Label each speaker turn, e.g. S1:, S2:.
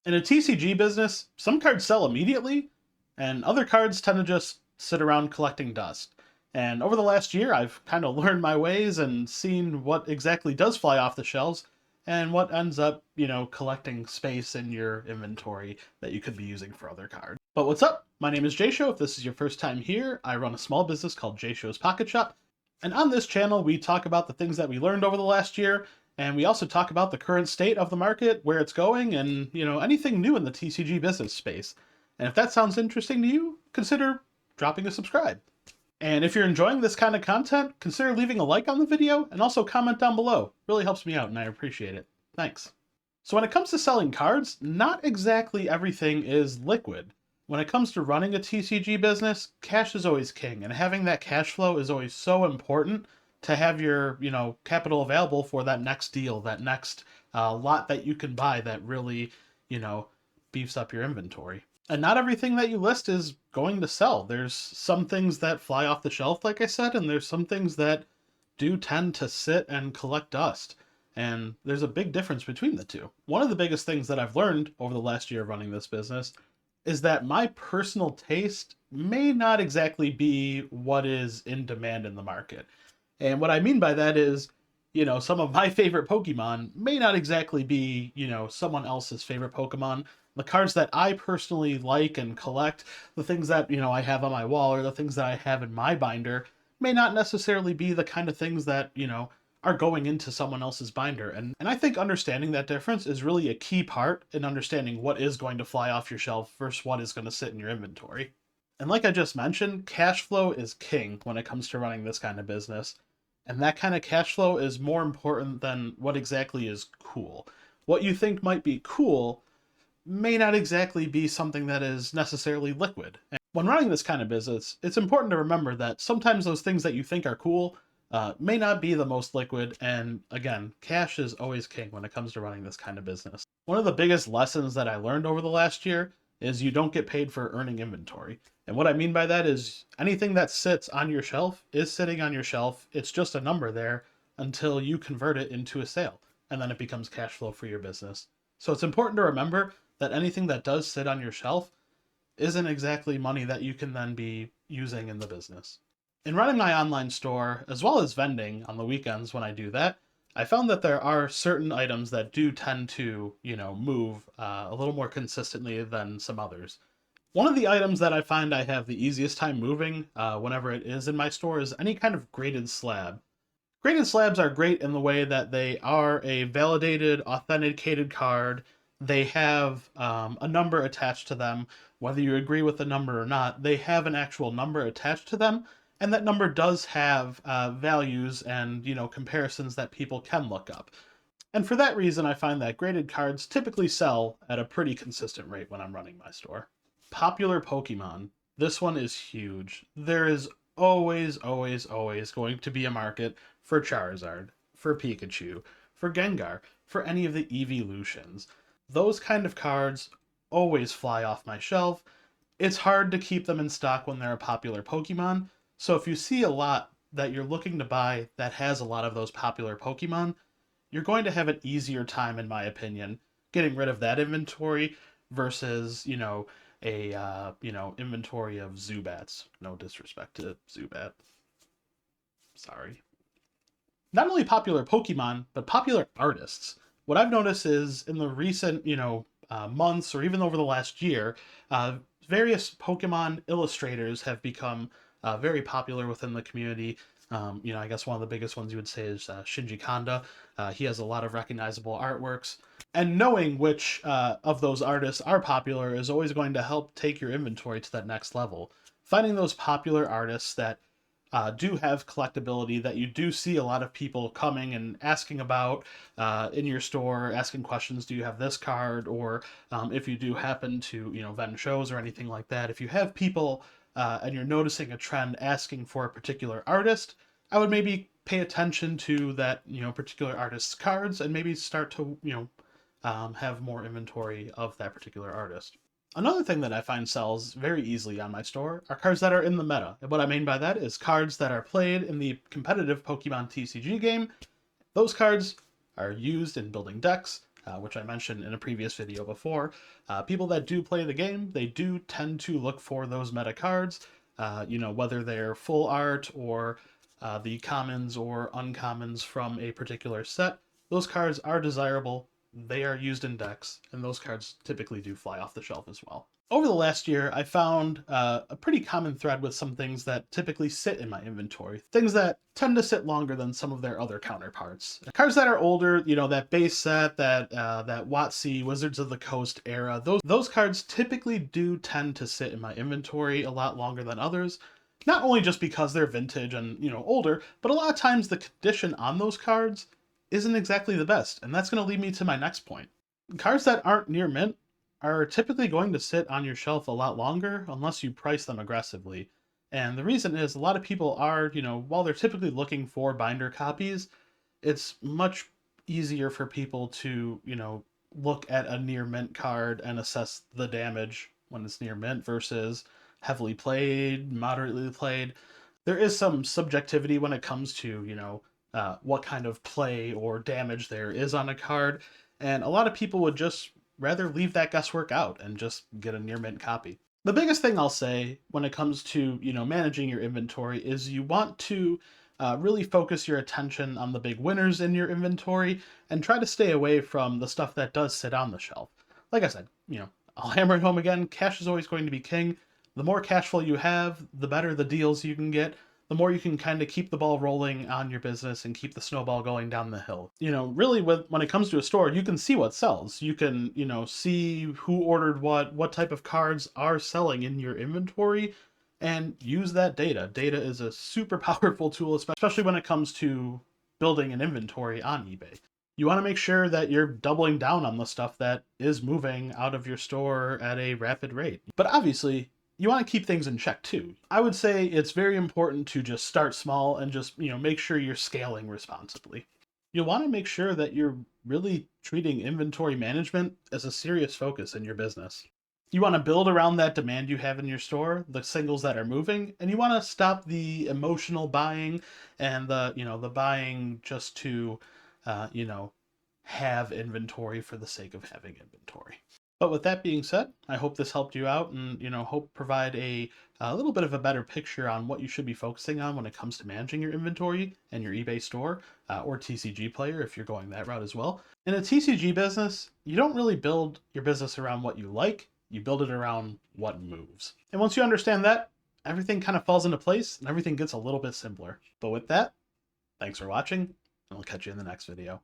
S1: In a TCG business, some cards sell immediately, and other cards tend to just sit around collecting dust. And over the last year, I've kind of learned my ways and seen what exactly does fly off the shelves and what ends up, collecting space in your inventory that you could be using for other cards. But what's up? My name is Jay Show. If this is your first time here, I run a small business called Jay Show's Pocket Shop. And on this channel, we talk about the things that we learned over the last year, and we also talk about the current state of the market, where it's going, and anything new in the TCG business space. And if that sounds interesting to you, consider dropping a subscribe. And if you're enjoying this kind of content, consider leaving a like on the video and also comment down below. It really helps me out and I appreciate it. Thanks. So when it comes to selling cards, not exactly everything is liquid. When it comes to running a TCG business, cash is always king, and having that cash flow is always so important to have your, capital available for that next deal, that next lot that you can buy that really, beefs up your inventory. And not everything that you list is going to sell. There's some things that fly off the shelf, like I said, and there's some things that do tend to sit and collect dust. And there's a big difference between the two. One of the biggest things that I've learned over the last year of running this business is that my personal taste may not exactly be what is in demand in the market. And what I mean by that is, some of my favorite Pokemon may not exactly be, someone else's favorite Pokemon. The cards that I personally like and collect, the things that, I have on my wall or the things that I have in my binder may not necessarily be the kind of things that, are going into someone else's binder. And I think understanding that difference is really a key part in understanding what is going to fly off your shelf versus what is going to sit in your inventory. And like I just mentioned, cash flow is king when it comes to running this kind of business. And that kind of cash flow is more important than what exactly is cool. What you think might be cool may not exactly be something that is necessarily liquid. And when running this kind of business, it's important to remember that sometimes those things that you think are cool may not be the most liquid. And again, cash is always king when it comes to running this kind of business. One of the biggest lessons that I learned over the last year is you don't get paid for earning inventory. And what I mean by that is anything that sits on your shelf is sitting on your shelf. It's just a number there until you convert it into a sale, and then it becomes cash flow for your business. So it's important to remember that anything that does sit on your shelf isn't exactly money that you can then be using in the business. In running my online store, as well as vending on the weekends when I do that, I found that there are certain items that do tend to, move a little more consistently than some others. One of the items that I find I have the easiest time moving whenever it is in my store is any kind of graded slab. Graded slabs are great in the way that they are a validated, authenticated card. They have a number attached to them. Whether you agree with the number or not, they have an actual number attached to them, and that number does have values and comparisons that people can look up. And for that reason, I find that graded cards typically sell at a pretty consistent rate when I'm running my store. Popular Pokemon. This one is huge. There is always, always, always going to be a market for Charizard, for Pikachu, for Gengar, for any of the evolutions. Those kind of cards always fly off my shelf. It's hard to keep them in stock when they're a popular Pokemon. So if you see a lot that you're looking to buy that has a lot of those popular Pokemon, you're going to have an easier time, in my opinion, getting rid of that inventory versus, inventory of Zubats. No disrespect to Zubat. Sorry. Not only popular Pokemon, but popular artists. What I've noticed is in the recent, months or even over the last year, various Pokemon illustrators have become very popular within the community. I guess one of the biggest ones you would say is Shinji Kanda. He has a lot of recognizable artworks. And knowing which of those artists are popular is always going to help take your inventory to that next level. Finding those popular artists that do have collectability that you do see a lot of people coming and asking about in your store, asking questions, do you have this card? Or if you do happen to, vend shows or anything like that, if you have people and you're noticing a trend asking for a particular artist, I would maybe pay attention to that, particular artist's cards and maybe start to, have more inventory of that particular artist. Another thing that I find sells very easily on my store are cards that are in the meta. And what I mean by that is cards that are played in the competitive Pokemon TCG game. Those cards are used in building decks. which I mentioned in a previous video before. People that do play the game, they do tend to look for those meta cards, whether they're full art or the commons or uncommons from a particular set. Those cards are desirable, they are used in decks, and those cards typically do fly off the shelf as well. Over the last year, I found a pretty common thread with some things that typically sit in my inventory. Things that tend to sit longer than some of their other counterparts. Cards that are older, that base set, that WotC, Wizards of the Coast era, those cards typically do tend to sit in my inventory a lot longer than others. Not only just because they're vintage and, older, but a lot of times the condition on those cards isn't exactly the best. And that's going to lead me to my next point. Cards that aren't near mint are typically going to sit on your shelf a lot longer unless you price them aggressively. And the reason is a lot of people are, while they're typically looking for binder copies, it's much easier for people to, look at a near mint card and assess the damage when it's near mint versus heavily played, moderately played. There is some subjectivity when it comes to, what kind of play or damage there is on a card. And a lot of people would just rather leave that guesswork out and just get a near mint copy. The biggest thing I'll say when it comes to, managing your inventory is you want to really focus your attention on the big winners in your inventory and try to stay away from the stuff that does sit on the shelf. Like I said, I'll hammer it home again, cash is always going to be king. The more cash flow you have, the better the deals you can get, the more you can kind of keep the ball rolling on your business and keep the snowball going down the hill. Really when it comes to a store, you can see what sells. You can, see who ordered what type of cards are selling in your inventory, and use that data. Data is a super powerful tool, especially when it comes to building an inventory on eBay. You want to make sure that you're doubling down on the stuff that is moving out of your store at a rapid rate. But obviously, you want to keep things in check too. I would say it's very important to just start small and just, make sure you're scaling responsibly. You'll want to make sure that you're really treating inventory management as a serious focus in your business. You want to build around that demand you have in your store, the singles that are moving, and you want to stop the emotional buying and the buying just to, have inventory for the sake of having inventory. But with that being said, I hope this helped you out and, hope provide a little bit of a better picture on what you should be focusing on when it comes to managing your inventory and your eBay store or TCG player if you're going that route as well. In a TCG business, you don't really build your business around what you like, you build it around what moves. And once you understand that, everything kind of falls into place and everything gets a little bit simpler. But with that, thanks for watching, and I'll catch you in the next video.